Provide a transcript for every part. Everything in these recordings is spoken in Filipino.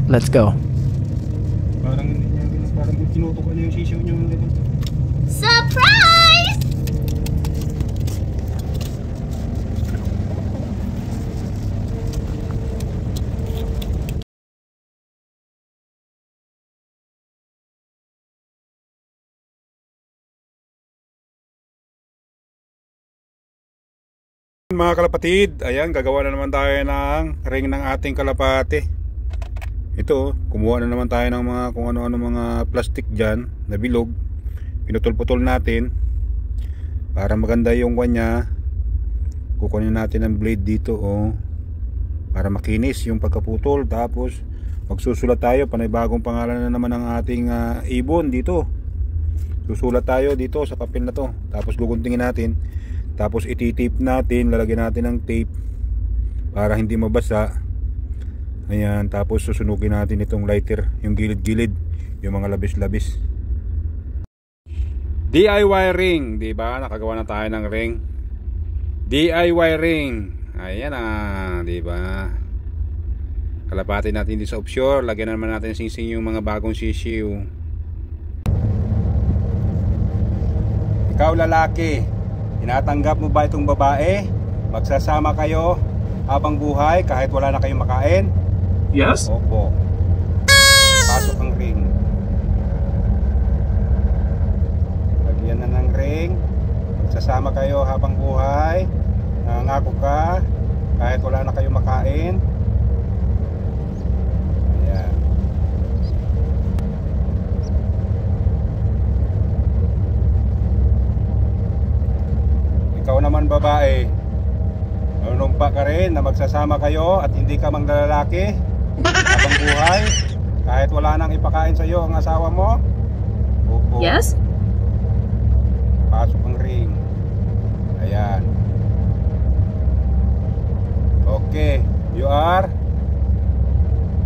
Let's go. Parang tinutukan niya yung sisiw niyo. Surprise! Mga kalapatid, ayan, gagawa na naman tayo ng ring ng ating kalapate. Ito, kumuha na naman tayo ng mga kung ano-ano mga plastic dyan na bilog. Pinutol-putol natin para maganda yung kanya. Kukunin natin ang blade dito, oh, para makinis yung pagkaputol. Tapos magsusulat tayo, panibagong pangalan na naman ng ating ibon dito. Susulat tayo dito sa papel na to. Tapos guguntingin natin. Tapos iti-tape natin, lalagyan natin ng tape para hindi mabasa. Ayan, tapos susunugin natin itong lighter, yung gilid-gilid, yung mga labis-labis. DIY ring, di ba? Nakagawa na tayo ng ring. DIY ring. Ayan di ba? Kalapati natin dito sa offshore, lagyan naman natin sing-sing yung mga bagong sisiw. Ikaw lalaki, tinatanggap mo ba itong babae? Magsasama kayo habang buhay kahit wala na kayong makain? Yes? Opo. Pasok ang ring. Lagyan na ng ring. Magsasama kayo habang buhay. Nangako ka kahit wala na kayong makain. Ayan. Ikaw naman babae, manunumpa ka rin na magsasama kayo at hindi ka manglalaki habang buhay kahit wala nang ipakain sa iyo ang asawa mo? Opo. Yes? Pasok ang ring. Ayan. Okay, you are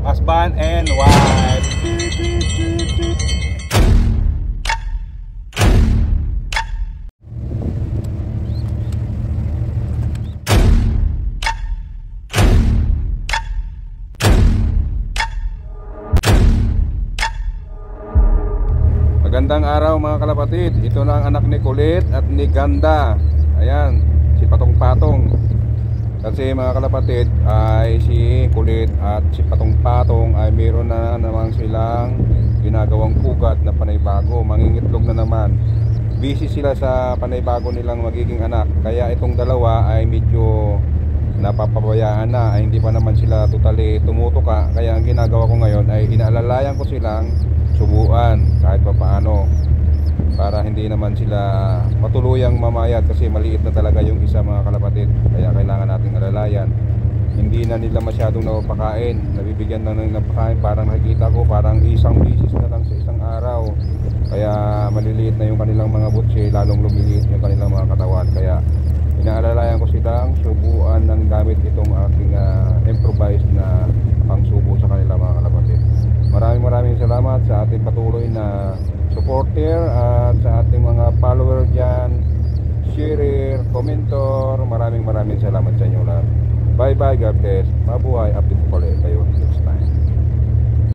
husband and wife. Magandang araw mga kalapatid. Ito na ang anak ni Kulit at ni Ganda. Ayan, si Patong Patong. Kasi mga kalapatid ay si Kulit at si Patong Patong ay mayroon na naman silang ginagawang ugat na panaybago. Mangingitlog na naman. Busy sila sa panaybago nilang magiging anak. Kaya itong dalawa ay medyo napapabayaan na, ay hindi pa naman sila totally tumutuka. Kaya ang ginagawa ko ngayon ay inaalalayan ko silang subuan kahit pa paano para hindi naman sila matuluyang mamayat, kasi maliit na talaga yung isa mga kalapatid. Kaya kailangan nating alalayan. Hindi na nila masyadong napakain, nabibigyan na ng napakain. Parang nakikita ko parang isang bisis na lang sa isang araw. Kaya maliliit na yung kanilang mga butsi, lalong lumiliit yung kanilang mga katawan. Kaya inaalalayan ko silang subuan ng gamit itong aking improvised na pangsubo sa kanila mga kalapatid. Maraming salamat sa ating patuloy na supporter at sa ating mga follower dyan, sharer, commentor. Maraming salamat sa inyo lahat. Bye bye, God bless. Mabuhay, update ko ulit kayo.